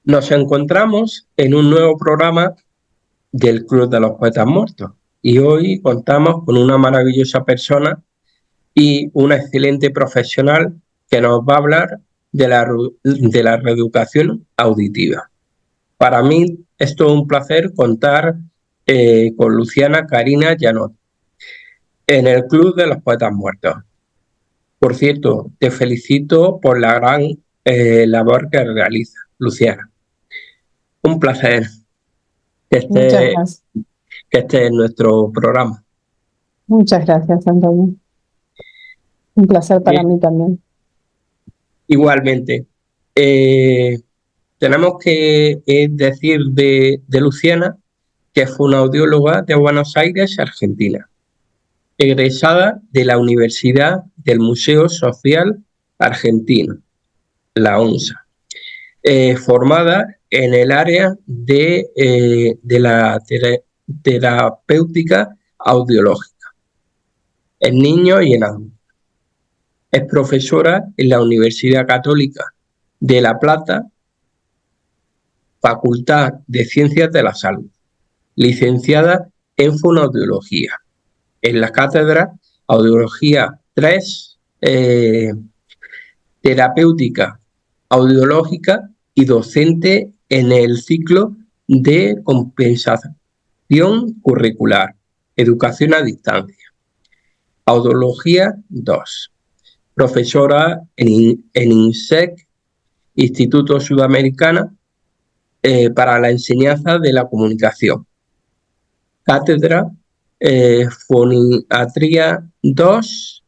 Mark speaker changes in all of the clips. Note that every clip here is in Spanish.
Speaker 1: Nos encontramos en un nuevo programa del Club de los Poetas Muertos y hoy contamos con una maravillosa persona y una excelente profesional que nos va a hablar de la reeducación auditiva. Para mí es todo un placer contar con Luciana Karina Llanot en el Club de los Poetas Muertos. Por cierto, te felicito por la gran labor que realiza, Luciana. Un placer que
Speaker 2: Muchas
Speaker 1: esté,
Speaker 2: gracias.
Speaker 1: que esté en nuestro programa.
Speaker 2: Muchas gracias, Antonio. Un placer para
Speaker 1: Bien,
Speaker 2: mí también.
Speaker 1: igualmente, eh, tenemos que decir de Luciana que fue una audióloga de Buenos Aires, Argentina, egresada de la Universidad del Museo Social Argentino, la ONSA, formada en el área de la terapéutica audiológica en niños y en adultos. Es profesora en la Universidad Católica de La Plata, Facultad de Ciencias de la Salud, licenciada en Fonoaudiología, en la cátedra Audiología 3, Terapéutica Audiológica y docente en el ciclo de compensación curricular, Educación a Distancia, Audiología 2, profesora en INSEC, Instituto Sudamericana para la Enseñanza de la Comunicación, Cátedra Foniatría 2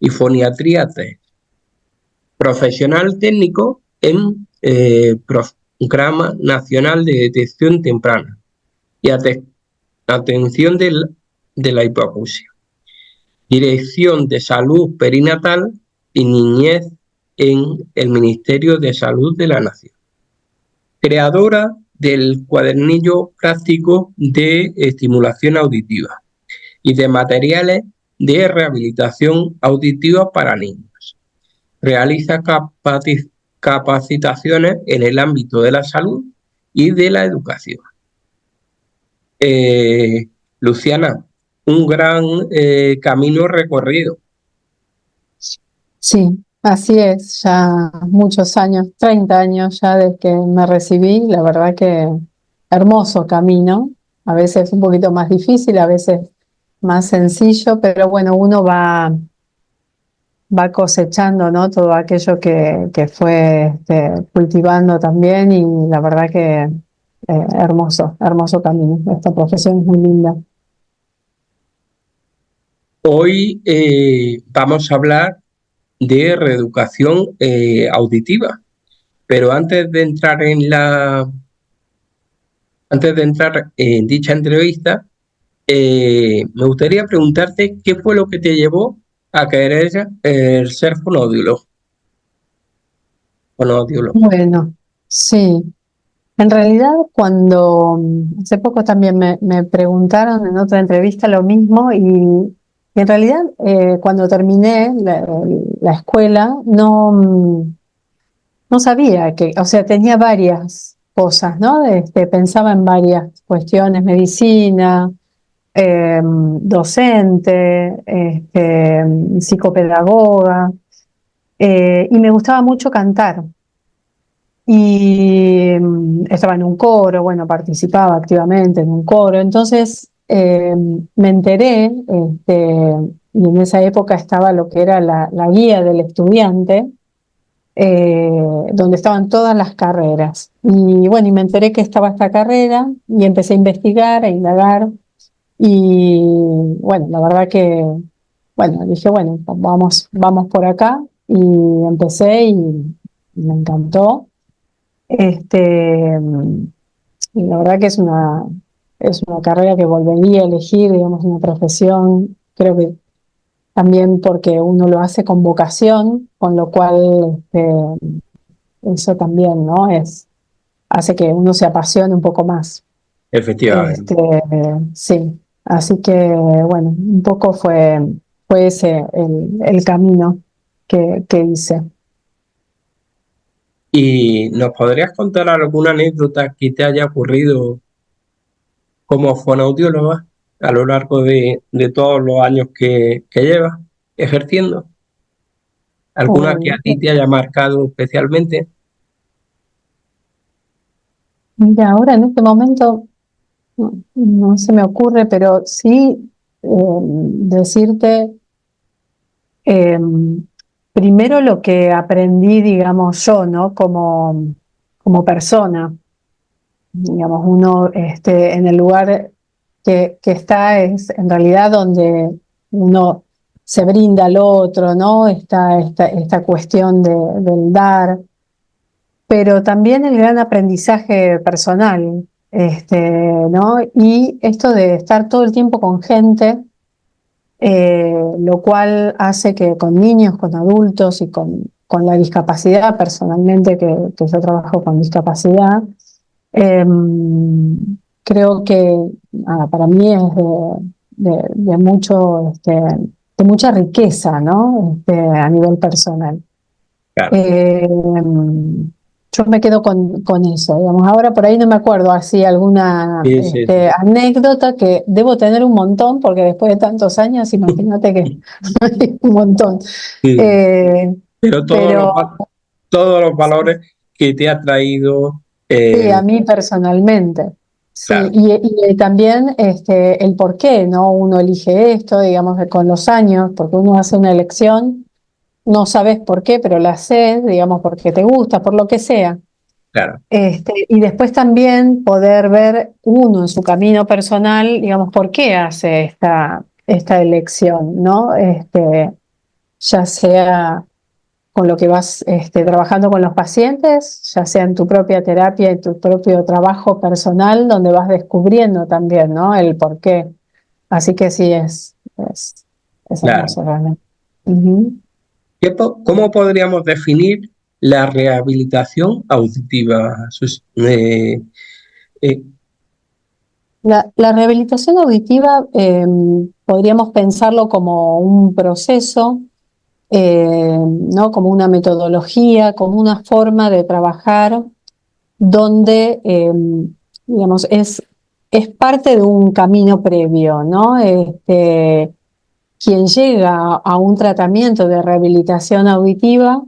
Speaker 1: y Foniatría 3, profesional técnico en Programa Nacional de Detección Temprana y Atención de la Hipoacusia, Dirección de Salud Perinatal y Niñez en el Ministerio de Salud de la Nación. Creadora del cuadernillo práctico de estimulación auditiva y de materiales de rehabilitación auditiva para niños. Realiza capacitaciones en el ámbito de la salud y de la educación. Luciana, un gran camino recorrido.
Speaker 2: Sí, así es, ya muchos años, 30 años ya desde que me recibí, la verdad que hermoso camino, a veces un poquito más difícil, a veces más sencillo, pero bueno, uno va cosechando, ¿no? Todo aquello que fue cultivando también y la verdad que hermoso, hermoso camino. Esta profesión es muy linda.
Speaker 1: Hoy vamos a hablar de reeducación auditiva, pero antes de entrar en dicha entrevista, me gustaría preguntarte qué fue lo que te llevó a querer ser fonoaudiólogo.
Speaker 2: Bueno, sí. En realidad, cuando hace poco también me preguntaron en otra entrevista lo mismo y en realidad cuando terminé la escuela no sabía que, o sea, tenía varias cosas, ¿no? Pensaba en varias cuestiones, medicina, docente, psicopedagoga, y me gustaba mucho cantar. Y estaba en un coro, bueno, participaba activamente en un coro. Entonces me enteré, y en esa época estaba lo que era la guía del estudiante, donde estaban todas las carreras. Y bueno, y me enteré que estaba esta carrera y empecé a investigar, a indagar. Y bueno, la verdad que, bueno, dije, bueno, vamos por acá. Y empecé y me encantó. Y la verdad que es una carrera que volvería a elegir, digamos, una profesión, creo que también porque uno lo hace con vocación, con lo cual eso también, ¿no? Hace que uno se apasione un poco más.
Speaker 1: Efectivamente.
Speaker 2: Este, sí, así que bueno, un poco fue ese el camino que hice.
Speaker 1: ¿Y nos podrías contar alguna anécdota que te haya ocurrido como fonoaudióloga a lo largo de todos los años que llevas ejerciendo? ¿Alguna que a
Speaker 2: Uy,
Speaker 1: ti te haya marcado especialmente?
Speaker 2: mira, ahora en este momento no se me ocurre, pero sí decirte eh, primero lo que aprendí, digamos, yo, ¿no? Como persona. Digamos, uno en el lugar que está es en realidad donde uno se brinda al otro, ¿no? Está esta cuestión del dar, pero también el gran aprendizaje personal, ¿no? Y esto de estar todo el tiempo con gente, lo cual hace que con niños, con adultos y con la discapacidad, personalmente que yo trabajo con discapacidad, eh, creo que para mí es de mucho, de mucha riqueza, ¿no? A nivel personal.
Speaker 1: Claro,
Speaker 2: Eh, yo me quedo con eso, digamos. Ahora por ahí no me acuerdo así alguna
Speaker 1: sí, sí, sí.
Speaker 2: anécdota que debo tener un montón, porque después de tantos años, imagínate que hay un montón.
Speaker 1: Sí.
Speaker 2: Eh,
Speaker 1: Pero
Speaker 2: pero
Speaker 1: todos los valores que te ha traído,
Speaker 2: sí, a mí personalmente. Sí,
Speaker 1: claro,
Speaker 2: y también el por qué, ¿no? Uno elige esto, digamos, con los años, porque uno hace una elección, no sabes por qué, pero la haces, digamos, porque te gusta, por lo que sea.
Speaker 1: claro,
Speaker 2: Y después también poder ver uno en su camino personal, digamos, por qué hace esta elección, ¿no? Ya sea con lo que vas trabajando con los pacientes, ya sea en tu propia terapia, en tu propio trabajo personal, donde vas descubriendo también, ¿no? El por qué. Así que sí, es
Speaker 1: claro.
Speaker 2: hermoso realmente. Ujú.
Speaker 1: ¿Cómo podríamos definir la rehabilitación auditiva? Eh,
Speaker 2: La rehabilitación auditiva podríamos pensarlo como un proceso, ¿no? Como una metodología, como una forma de trabajar donde, digamos, es parte de un camino previo, ¿no? Quien llega a un tratamiento de rehabilitación auditiva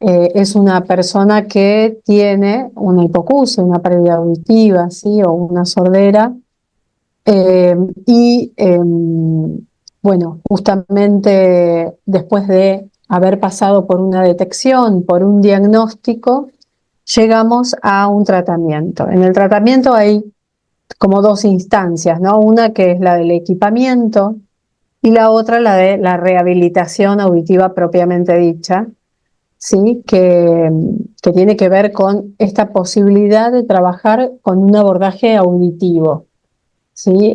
Speaker 2: es una persona que tiene una hipoacusia, una pérdida auditiva, ¿sí? O una sordera. Eh, y bueno, justamente después de haber pasado por una detección, por un diagnóstico, llegamos a un tratamiento. En el tratamiento hay como dos instancias, ¿no? Una que es la del equipamiento y la otra la de la rehabilitación auditiva propiamente dicha, ¿sí? Que tiene que ver con esta posibilidad de trabajar con un abordaje auditivo. ¿Sí?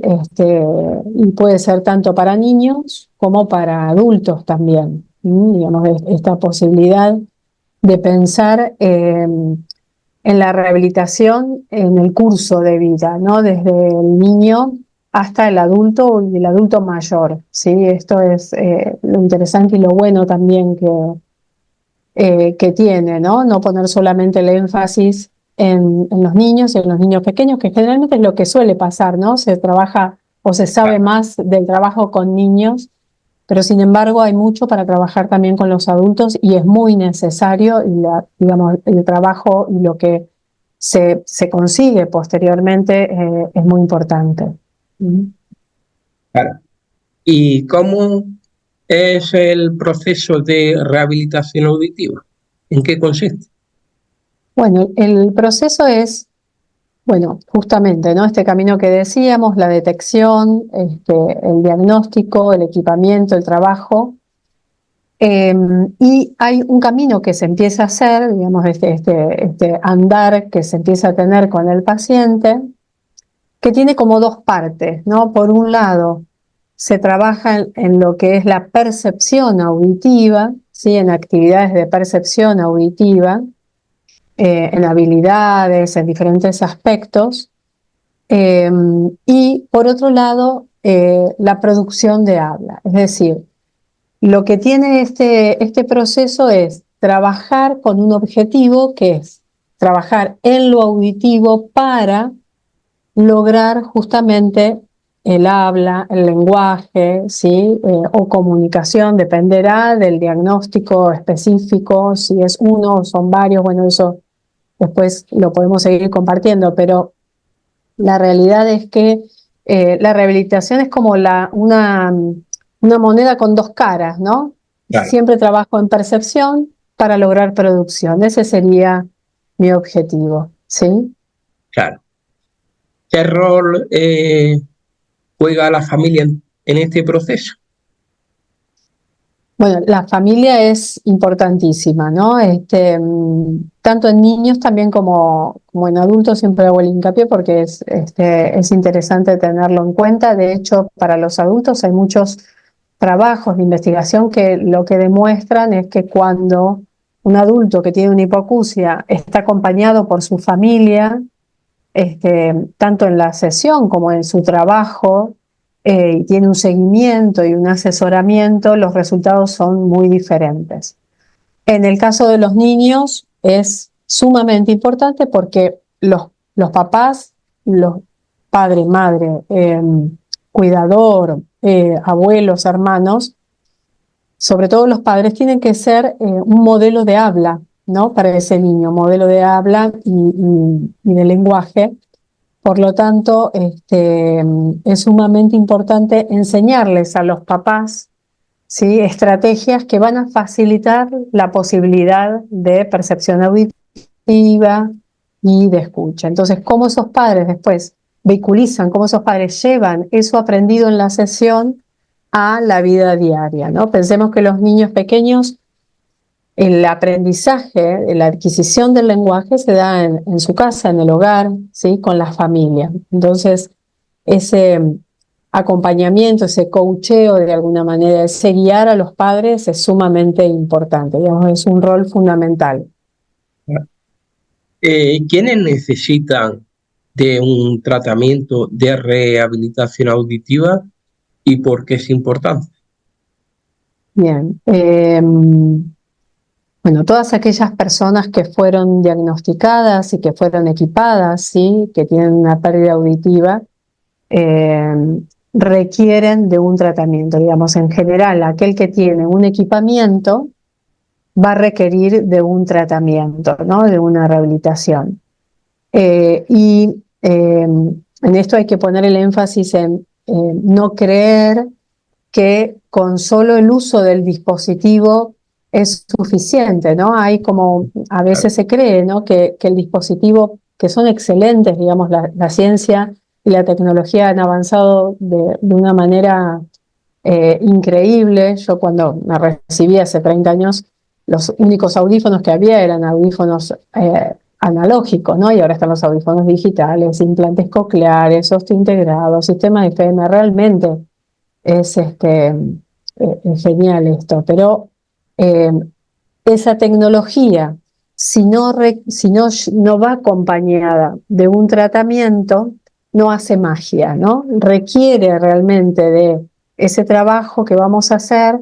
Speaker 2: Y puede ser tanto para niños como para adultos también. Digamos, esta posibilidad de pensar en la rehabilitación en el curso de vida, ¿no? Desde el niño hasta el adulto y el adulto mayor, ¿sí? Esto es lo interesante y lo bueno también que tiene, ¿no? No poner solamente el énfasis en los niños y en los niños pequeños, que generalmente es lo que suele pasar, ¿no? Se trabaja o se sabe más del trabajo con niños, pero sin embargo hay mucho para trabajar también con los adultos y es muy necesario y digamos, el trabajo y lo que se consigue posteriormente es muy importante. ¿Mm?
Speaker 1: claro. ¿Y cómo es el proceso de rehabilitación auditiva? ¿En qué consiste?
Speaker 2: Bueno, el proceso es, bueno, justamente, ¿no? Este camino que decíamos, la detección, el diagnóstico, el equipamiento, el trabajo. Y hay un camino que se empieza a hacer, digamos, este andar que se empieza a tener con el paciente, que tiene como dos partes, ¿no? Por un lado, se trabaja en lo que es la percepción auditiva, ¿sí? En actividades de percepción auditiva, en habilidades, en diferentes aspectos. Eh, y por otro lado, la producción de habla. Es decir, lo que tiene este proceso es trabajar con un objetivo que es trabajar en lo auditivo para lograr justamente el habla, el lenguaje, ¿sí? O comunicación, dependerá del diagnóstico específico, si es uno o son varios, bueno, eso después lo podemos seguir compartiendo, pero la realidad es que la rehabilitación es como una moneda con dos caras, ¿no?
Speaker 1: Claro,
Speaker 2: Siempre trabajo en percepción para lograr producción. Ese sería mi objetivo, ¿sí?
Speaker 1: claro. ¿Qué rol juega la familia en este proceso?
Speaker 2: Bueno, la familia es importantísima, ¿no? Tanto en niños también como en adultos siempre hago el hincapié porque es interesante tenerlo en cuenta. De hecho, para los adultos hay muchos trabajos de investigación que lo que demuestran es que cuando un adulto que tiene una hipoacusia está acompañado por su familia, tanto en la sesión como en su trabajo, y tiene un seguimiento y un asesoramiento, los resultados son muy diferentes. En el caso de los niños es sumamente importante porque los papás, los padre, madre, cuidador, abuelos, hermanos, sobre todo los padres, tienen que ser un modelo de habla, ¿no? Para ese niño, modelo de habla y de lenguaje. Por lo tanto, es sumamente importante enseñarles a los papás, ¿sí? Estrategias que van a facilitar la posibilidad de percepción auditiva y de escucha. Entonces, cómo esos padres después vehiculizan, cómo esos padres llevan eso aprendido en la sesión a la vida diaria, ¿no? Pensemos que los niños pequeños, el aprendizaje, la adquisición del lenguaje se da en su casa, en el hogar, ¿sí? Con la familia. Entonces, ese acompañamiento, ese coacheo de alguna manera, ese guiar a los padres es sumamente importante, digamos, es un rol fundamental.
Speaker 1: ¿Quiénes necesitan de un tratamiento de rehabilitación auditiva y por qué es importante?
Speaker 2: Bien. Bueno, todas aquellas personas que fueron diagnosticadas y que fueron equipadas, ¿sí? Que tienen una pérdida auditiva, eh, requieren de un tratamiento. Digamos, en general, aquel que tiene un equipamiento va a requerir de un tratamiento, ¿no? De una rehabilitación. En esto hay que poner el énfasis en no creer que con solo el uso del dispositivo es suficiente, ¿no? Hay como, a
Speaker 1: Claro,
Speaker 2: veces se cree, ¿no? Que el dispositivo, que son excelentes, digamos, la ciencia y la tecnología han avanzado de una manera increíble. Yo cuando me recibí hace 30 años, los únicos audífonos que había eran audífonos analógicos, ¿no? Y ahora están los audífonos digitales, implantes cocleares, integrado, sistema de FM, realmente es genial esto, pero eh, esa tecnología, si no va acompañada de un tratamiento, no hace magia, ¿no? Requiere realmente de ese trabajo que vamos a hacer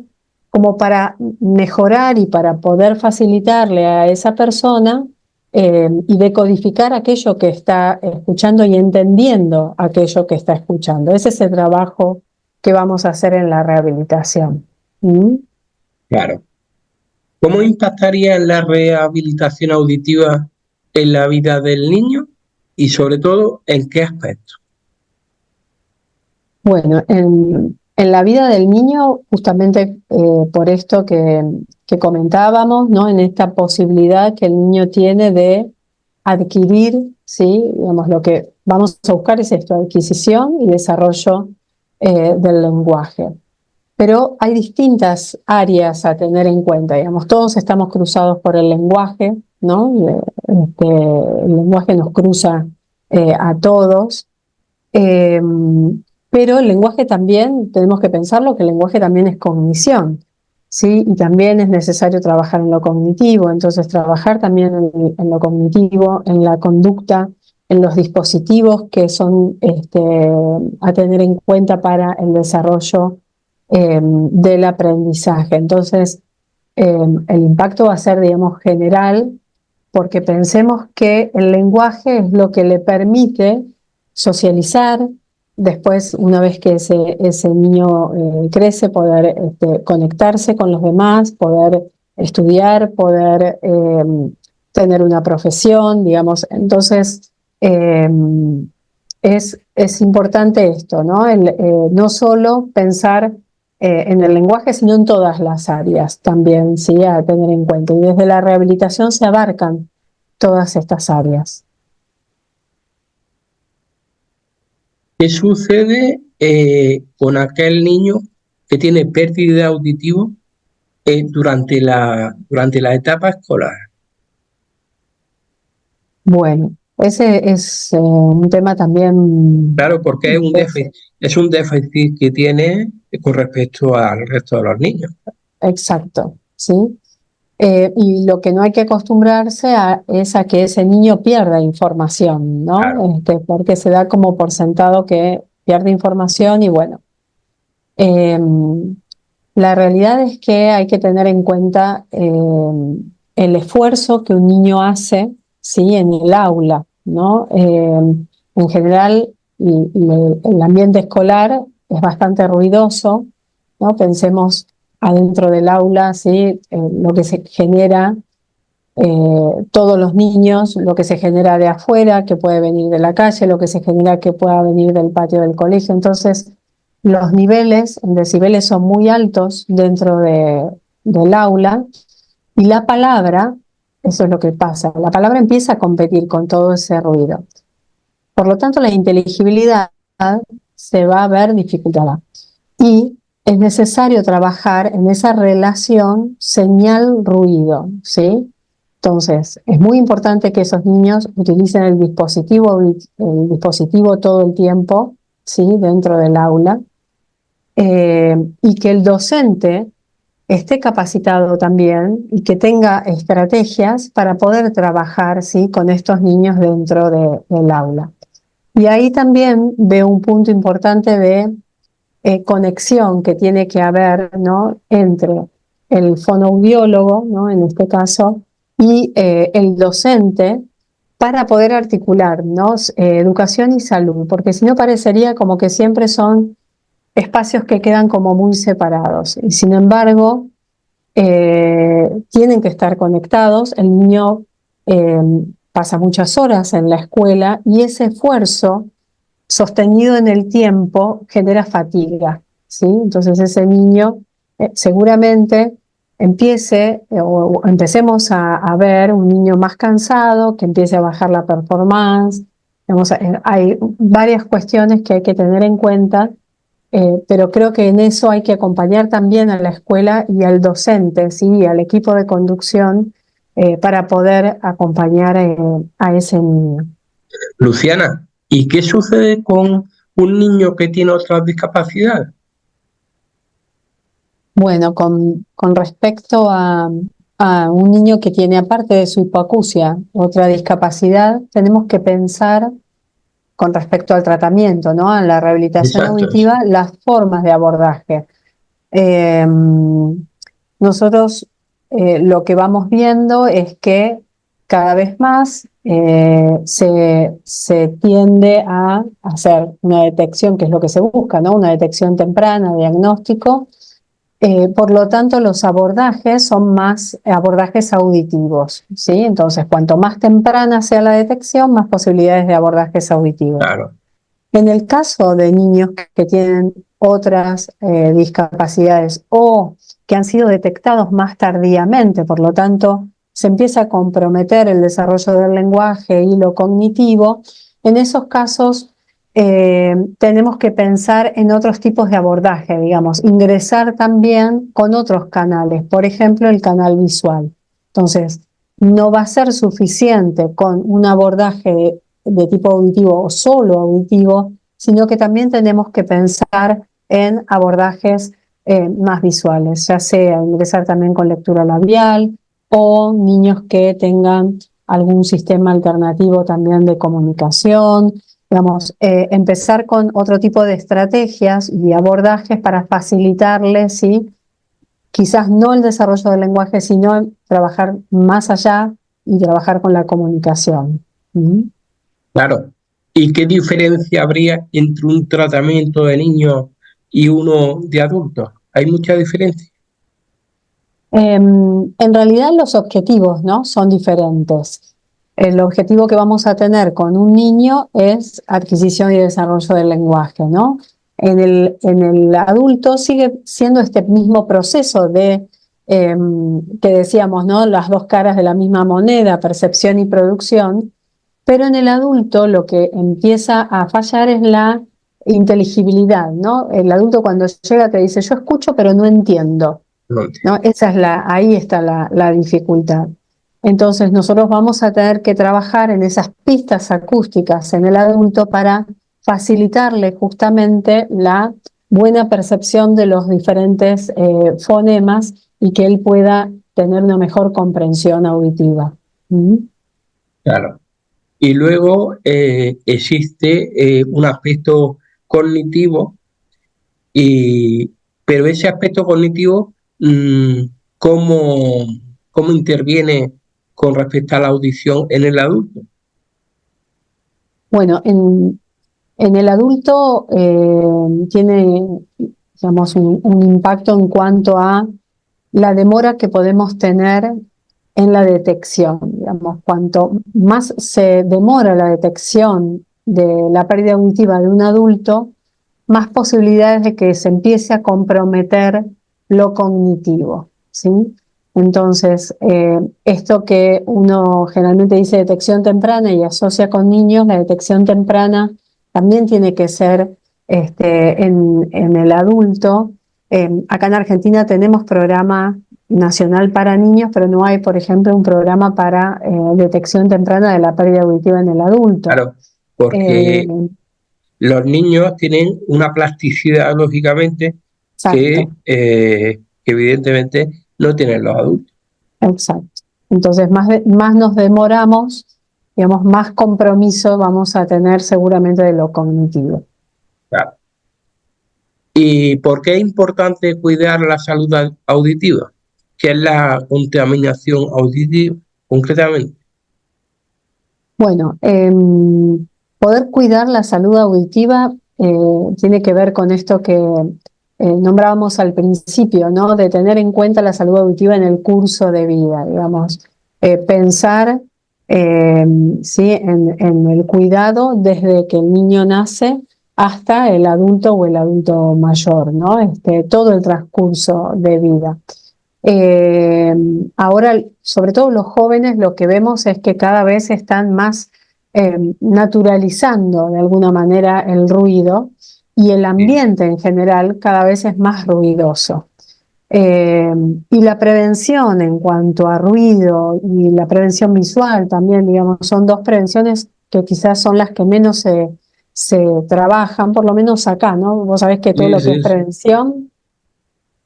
Speaker 2: como para mejorar y para poder facilitarle a esa persona y decodificar aquello que está escuchando y entendiendo aquello que está escuchando. Ese es el trabajo que vamos a hacer en la rehabilitación. ¿Mm?
Speaker 1: claro. ¿Cómo impactaría la rehabilitación auditiva en la vida del niño y sobre todo en qué aspecto?
Speaker 2: Bueno, en la vida del niño, justamente por esto que comentábamos, ¿no? En esta posibilidad que el niño tiene de adquirir, ¿sí? Digamos, lo que vamos a buscar es esto, adquisición y desarrollo del lenguaje. Pero hay distintas áreas a tener en cuenta, digamos, todos estamos cruzados por el lenguaje, ¿no? El lenguaje nos cruza a todos. Eh, pero el lenguaje también, tenemos que pensarlo, que el lenguaje también es cognición, ¿sí? Y también es necesario trabajar en lo cognitivo, entonces trabajar también en lo cognitivo, en la conducta, en los dispositivos que son a tener en cuenta para el desarrollo del aprendizaje. Entonces, el impacto va a ser, digamos, general, porque pensemos que el lenguaje es lo que le permite socializar, después, una vez que ese niño crece, poder conectarse con los demás, poder estudiar, poder tener una profesión, digamos. Entonces, es importante esto, ¿no? No solo pensar en el lenguaje, sino en todas las áreas también, sí, a tener en cuenta. Y desde la rehabilitación se abarcan todas estas áreas.
Speaker 1: ¿Qué sucede con aquel niño que tiene pérdida auditiva durante la etapa escolar?
Speaker 2: Bueno, ese es un tema también
Speaker 1: Claro, porque es un déficit que tiene con respecto al resto de los niños.
Speaker 2: exacto, ¿sí? Y lo que no hay que acostumbrarse es a que ese niño pierda información,
Speaker 1: Claro.
Speaker 2: ¿no? Porque se da como por sentado que pierde información y bueno. Eh, la realidad es que hay que tener en cuenta el esfuerzo que un niño hace, ¿sí? En el aula, ¿no? En general, el ambiente escolar es bastante ruidoso, ¿no? Pensemos adentro del aula, ¿sí? Lo que se genera, todos los niños, lo que se genera de afuera, que puede venir de la calle, lo que se genera que pueda venir del patio del colegio. Entonces, los niveles en decibeles son muy altos dentro del aula y la palabra, eso es lo que pasa, la palabra empieza a competir con todo ese ruido. Por lo tanto, la inteligibilidad se va a ver dificultada. Y es necesario trabajar en esa relación señal-ruido, ¿sí? Entonces, es muy importante que esos niños utilicen el dispositivo todo el tiempo, ¿sí? Dentro del aula, y que el docente esté capacitado también y que tenga estrategias para poder trabajar, ¿sí? Con estos niños dentro del aula. Y ahí también veo un punto importante de conexión que tiene que haber, ¿no? Entre el fonoaudiólogo, ¿no? En este caso, y el docente para poder articular, ¿no? Educación y salud, porque si no parecería como que siempre son espacios que quedan como muy separados. Y sin embargo, tienen que estar conectados. El niño eh, pasa muchas horas en la escuela y ese esfuerzo sostenido en el tiempo genera fatiga, ¿sí? Entonces ese niño seguramente o empecemos a ver un niño más cansado, que empiece a bajar la performance. Digamos, hay varias cuestiones que hay que tener en cuenta, pero creo que en eso hay que acompañar también a la escuela y al docente, ¿sí? Al equipo de conducción, para poder acompañar a ese niño.
Speaker 1: Luciana, ¿y qué sucede con un niño que tiene otra discapacidad?
Speaker 2: Bueno, con respecto a un niño que tiene, aparte de su hipoacusia, otra discapacidad, tenemos que pensar con respecto al tratamiento, ¿no? A la rehabilitación
Speaker 1: Exacto.
Speaker 2: auditiva, las formas de abordaje. Eh, Nosotros lo que vamos viendo es que cada vez más se tiende a hacer una detección, que es lo que se busca, ¿no? Una detección temprana, diagnóstico. Por lo tanto, los abordajes son más abordajes auditivos, ¿sí? Entonces, cuanto más temprana sea la detección, más posibilidades de abordajes auditivos.
Speaker 1: Claro.
Speaker 2: En el caso de niños que tienen otras discapacidades o que han sido detectados más tardíamente, por lo tanto, se empieza a comprometer el desarrollo del lenguaje y lo cognitivo, en esos casos tenemos que pensar en otros tipos de abordaje, digamos, ingresar también con otros canales, por ejemplo, el canal visual. Entonces, no va a ser suficiente con un abordaje de tipo auditivo o solo auditivo, sino que también tenemos que pensar en abordajes más visuales, ya sea ingresar también con lectura labial o niños que tengan algún sistema alternativo también de comunicación. Digamos, empezar con otro tipo de estrategias y abordajes para facilitarles, ¿sí? quizás no el desarrollo del lenguaje, sino trabajar más allá y trabajar con la comunicación. ¿Mm?
Speaker 1: Claro. ¿Y qué diferencia habría entre un tratamiento de niños y uno de adultos? ¿Hay mucha diferencia?
Speaker 2: En realidad los objetivos, ¿no?, son diferentes. El objetivo que vamos a tener con un niño es adquisición y desarrollo del lenguaje, ¿no? En el adulto sigue siendo este mismo proceso de, que decíamos, ¿no?, las dos caras de la misma moneda, percepción y producción, pero en el adulto lo que empieza a fallar es la inteligibilidad, ¿no? El adulto cuando llega te dice, yo escucho pero no entiendo.
Speaker 1: No entiendo.
Speaker 2: ¿No? Ahí está la dificultad. Entonces nosotros vamos a tener que trabajar en esas pistas acústicas en el adulto para facilitarle justamente la buena percepción de los diferentes fonemas y que él pueda tener una mejor comprensión auditiva. ¿Mm?
Speaker 1: Claro. Y luego existe un aspecto cognitivo, y, pero ese aspecto cognitivo, mm, ¿cómo, cómo interviene con respecto a la audición en el adulto?
Speaker 2: Bueno, en el adulto tiene, digamos, un impacto en cuanto a la demora que podemos tener en la detección. Digamos, cuanto más se demora la detección de la pérdida auditiva de un adulto, más posibilidades de que se empiece a comprometer lo cognitivo, ¿sí? Entonces, esto que uno generalmente dice detección temprana y asocia con niños, la detección temprana también tiene que ser en el adulto. Acá en Argentina tenemos programa nacional para niños, pero no hay, por ejemplo, un programa para detección temprana de la pérdida auditiva en el adulto.
Speaker 1: Claro, porque
Speaker 2: Eh,
Speaker 1: los niños tienen una plasticidad, lógicamente,
Speaker 2: exacto.
Speaker 1: que evidentemente no tienen los adultos.
Speaker 2: Exacto. Entonces, más nos demoramos, digamos, más compromiso vamos a tener seguramente de lo cognitivo.
Speaker 1: Claro. ¿Y por qué es importante cuidar la salud auditiva? ¿Qué es la contaminación auditiva concretamente?
Speaker 2: Bueno, poder cuidar la salud auditiva tiene que ver con esto que nombrábamos al principio, ¿no? De tener en cuenta la salud auditiva en el curso de vida, digamos. Pensar eh, ¿sí?, en el cuidado desde que el niño nace hasta el adulto o el adulto mayor, ¿no? Todo el transcurso de vida. Ahora, sobre todo los jóvenes, lo que vemos es que cada vez están más naturalizando de alguna manera el ruido y el
Speaker 1: Sí.
Speaker 2: ambiente en general cada vez es más ruidoso. Y la prevención en cuanto a ruido y la prevención visual también, digamos, son dos prevenciones que quizás son las que menos se trabajan, por lo menos acá, ¿no? Vos sabés que todo
Speaker 1: Sí,
Speaker 2: lo que es
Speaker 1: sí, sí.
Speaker 2: prevención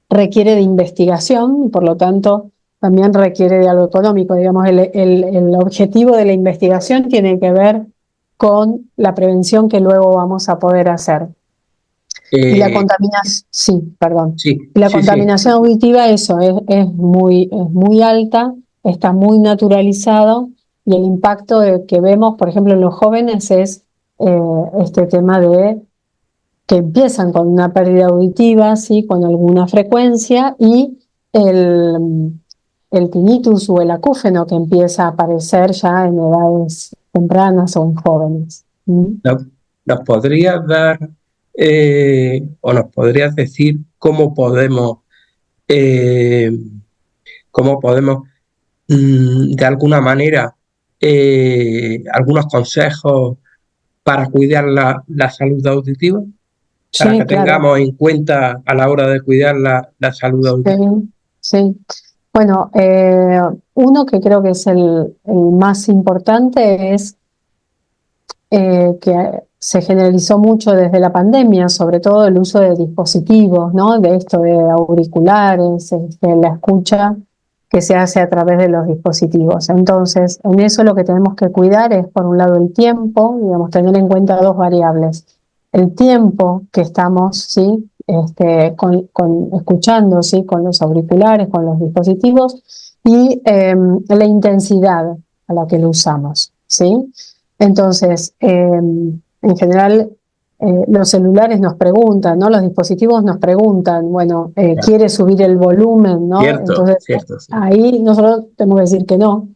Speaker 2: requiere de investigación y por lo tanto también requiere de algo económico. Digamos, el objetivo de la investigación tiene que ver con la prevención que luego vamos a poder hacer. Y la
Speaker 1: Eh,
Speaker 2: contaminación, sí, perdón.
Speaker 1: sí,
Speaker 2: Y la
Speaker 1: sí, sí.
Speaker 2: contaminación auditiva, eso, es muy alta, está muy naturalizado y el impacto que vemos, por ejemplo, en los jóvenes es este tema de que empiezan con una pérdida auditiva, ¿sí?, con alguna frecuencia, y el tinnitus o el acúfeno que empieza a aparecer ya en edades tempranas o en jóvenes. ¿Mm?
Speaker 1: ¿Nos, nos podrías dar o nos podrías decir eh, cómo podemos de alguna manera, algunos consejos para cuidar la salud auditiva, para
Speaker 2: Sí,
Speaker 1: que
Speaker 2: claro.
Speaker 1: tengamos en cuenta a la hora de cuidar la salud auditiva?
Speaker 2: Sí, sí. Bueno, uno que creo que es el más importante es que se generalizó mucho desde la pandemia, sobre todo el uso de dispositivos, ¿no? De esto de auriculares, la escucha que se hace a través de los dispositivos. Entonces, en eso lo que tenemos que cuidar es, por un lado, el tiempo, digamos, tener en cuenta dos variables. El tiempo que estamos, ¿sí?, escuchando, ¿sí? Con los auriculares, con los dispositivos y la intensidad a la que lo usamos, ¿sí? Entonces, en general, los celulares nos preguntan, ¿no? Los dispositivos nos preguntan, bueno,
Speaker 1: Claro.
Speaker 2: ¿quiere subir el volumen, no?
Speaker 1: Cierto,
Speaker 2: Entonces,
Speaker 1: cierto, sí.
Speaker 2: ahí nosotros tenemos que decir que no.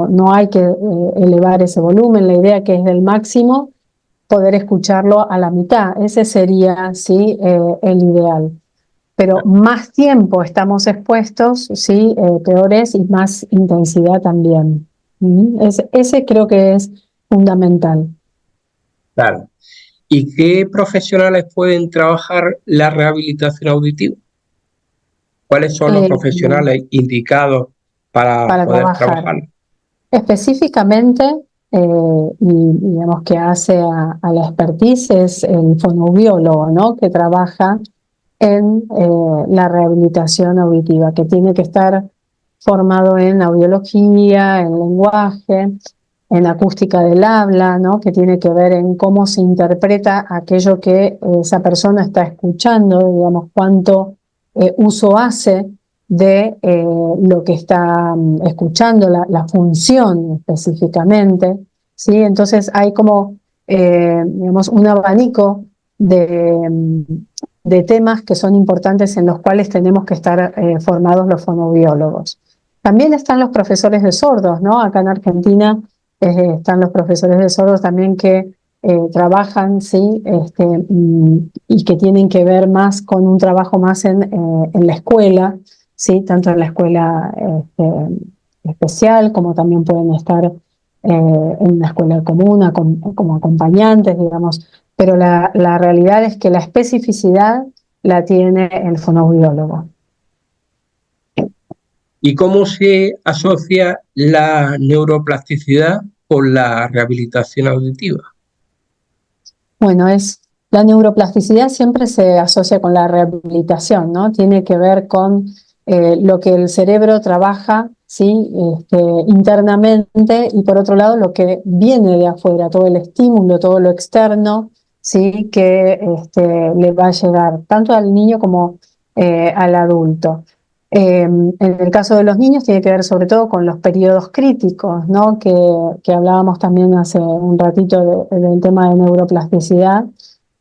Speaker 2: No hay que elevar ese volumen, la idea que es del máximo, poder escucharlo a la mitad, ese sería, sí, el ideal. Pero más tiempo estamos expuestos, sí, peor es y más intensidad también. Ese creo que es fundamental.
Speaker 1: Claro. ¿Y qué profesionales pueden trabajar la rehabilitación auditiva? ¿Cuáles son los
Speaker 2: Eh,
Speaker 1: profesionales indicados para
Speaker 2: para
Speaker 1: poder
Speaker 2: trabajar.
Speaker 1: trabajar?
Speaker 2: Específicamente, y digamos que hace a la expertise es el fonoaudiólogo, ¿no? Que trabaja en la rehabilitación auditiva, que tiene que estar formado en audiología, en lenguaje, en acústica del habla, ¿no? Que tiene que ver en cómo se interpreta aquello que esa persona está escuchando, digamos, cuánto uso hace de lo que está escuchando, la función específicamente, ¿sí? Entonces hay como, digamos, un abanico de temas que son importantes en los cuales tenemos que estar formados los fonoaudiólogos. También están los profesores de sordos, ¿no? Acá en Argentina están los profesores de sordos también que trabajan, ¿sí? Y que tienen que ver más con un trabajo más en la escuela, ¿sí? Tanto en la escuela especial como también pueden estar en una escuela común como acompañantes, digamos. Pero la realidad es que la especificidad la tiene el fonoaudiólogo.
Speaker 1: ¿Y cómo se asocia la neuroplasticidad con la rehabilitación auditiva?
Speaker 2: Bueno, la neuroplasticidad siempre se asocia con la rehabilitación, ¿no? Tiene que ver con lo que el cerebro trabaja, ¿sí? Internamente y por otro lado lo que viene de afuera, todo el estímulo, todo lo externo, ¿sí? Que le va a llegar tanto al niño como al adulto. En el caso de los niños tiene que ver sobre todo con los periodos críticos, ¿no? Que hablábamos también hace un ratito del tema de neuroplasticidad.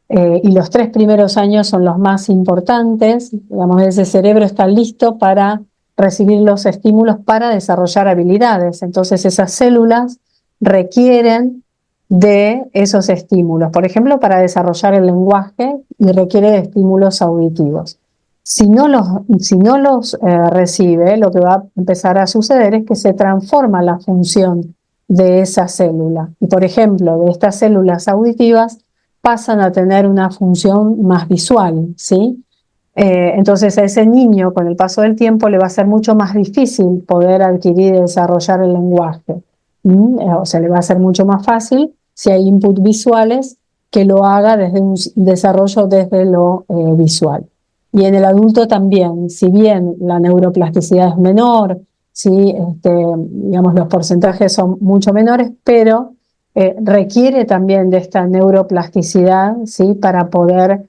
Speaker 2: Y los 3 primeros años son los más importantes, digamos, ese cerebro está listo para recibir los estímulos para desarrollar habilidades. Entonces esas células requieren de esos estímulos, por ejemplo, para desarrollar el lenguaje y requiere de estímulos auditivos. Si no los recibe, lo que va a empezar a suceder es que se transforma la función de esa célula. Y por ejemplo, de estas células auditivas pasan a tener una función más visual, ¿sí? Entonces a ese niño con el paso del tiempo le va a ser mucho más difícil poder adquirir y desarrollar el lenguaje. O sea, le va a ser mucho más fácil si hay inputs visuales que lo haga desde un desarrollo desde lo visual. Y en el adulto también, si bien la neuroplasticidad es menor, ¿sí? Digamos, los porcentajes son mucho menores, pero requiere también de esta neuroplasticidad, ¿sí? Para poder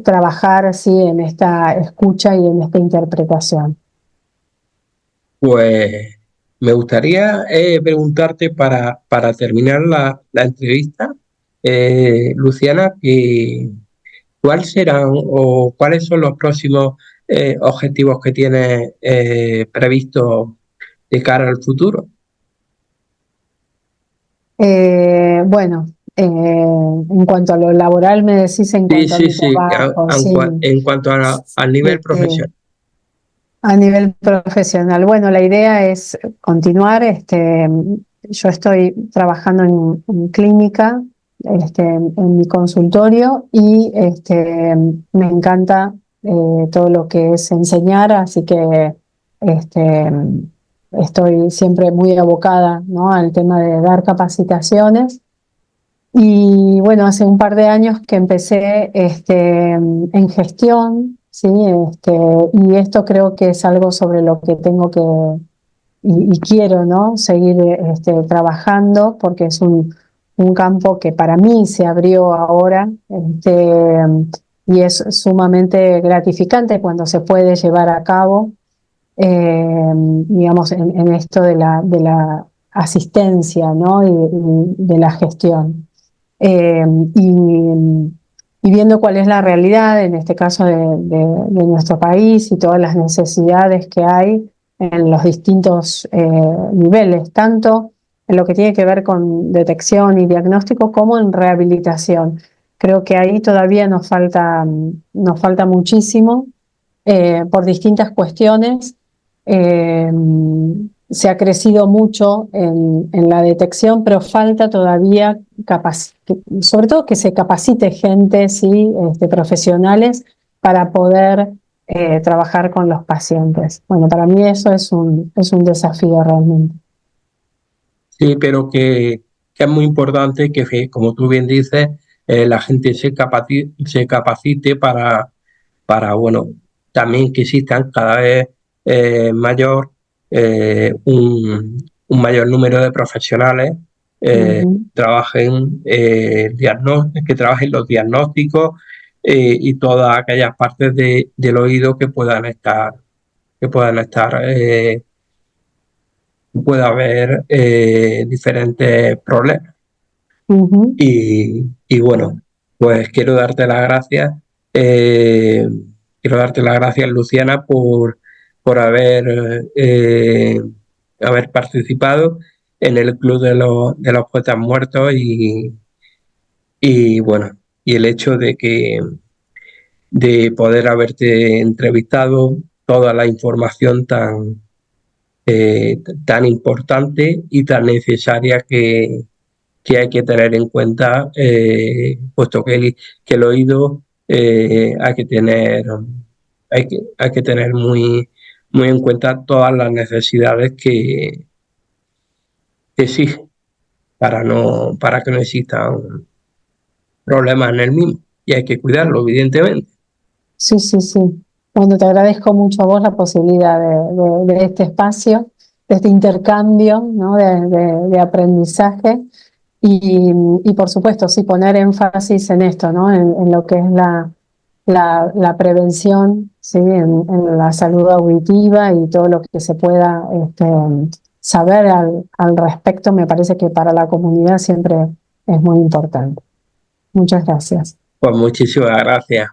Speaker 2: trabajar, ¿sí? En esta escucha y en esta interpretación.
Speaker 1: Pues me gustaría preguntarte para terminar la entrevista, Luciana, que ¿cuáles serán o cuáles son los próximos objetivos que tienes previstos de cara al futuro?
Speaker 2: Bueno, en cuanto a lo laboral, me decís en
Speaker 1: Sí,
Speaker 2: cuanto a
Speaker 1: sí,
Speaker 2: mi
Speaker 1: sí,
Speaker 2: trabajo, sí.
Speaker 1: en cuanto al nivel
Speaker 2: Sí.
Speaker 1: profesional.
Speaker 2: A nivel profesional, bueno, la idea es continuar. Yo estoy trabajando en clínica, en mi consultorio y me encanta todo lo que es enseñar, así que este, estoy siempre muy abocada, ¿no? Al tema de dar capacitaciones. Y bueno, hace un par de años que empecé en gestión, ¿sí? Y esto creo que es algo sobre lo que tengo y quiero, ¿no? Seguir trabajando porque es un campo que para mí se abrió ahora, y es sumamente gratificante cuando se puede llevar a cabo, digamos, en esto de la asistencia, ¿no? Y de la gestión. Eh, y, y viendo cuál es la realidad, en este caso de nuestro país y todas las necesidades que hay en los distintos niveles, tanto en lo que tiene que ver con detección y diagnóstico como en rehabilitación. Creo que ahí todavía nos falta muchísimo por distintas cuestiones. Eh, Se ha crecido mucho en la detección, pero falta todavía, sobre todo que se capacite gente, ¿sí? Profesionales para poder trabajar con los pacientes. Bueno, para mí eso es un desafío realmente.
Speaker 1: Sí, pero que es muy importante que, como tú bien dices, la gente se capacite bueno, también que existan cada vez mayor, un mayor número de profesionales
Speaker 2: Ujú,
Speaker 1: que trabajen los diagnósticos y todas aquellas partes del oído que puedan estar pueda haber diferentes problemas.
Speaker 2: ujú.
Speaker 1: Y bueno, pues eh, quiero darte las gracias, Luciana, por haber participado en el Club de los Poetas Muertos y bueno, y el hecho de poder haberte entrevistado, toda la información tan importante y tan necesaria que hay que tener en cuenta, puesto que el oído hay que tener muy en cuenta todas las necesidades que exige para que no existan problemas en el mismo. Y hay que cuidarlo, evidentemente.
Speaker 2: Sí, sí, sí. Bueno, te agradezco mucho a vos la posibilidad de este espacio, de este intercambio, ¿no? De aprendizaje y por supuesto, sí, poner énfasis en esto, ¿no? En lo que es la prevención, ¿sí? En la salud auditiva y todo lo que se pueda saber al respecto, me parece que para la comunidad siempre es muy importante. Muchas gracias.
Speaker 1: Pues muchísimas gracias.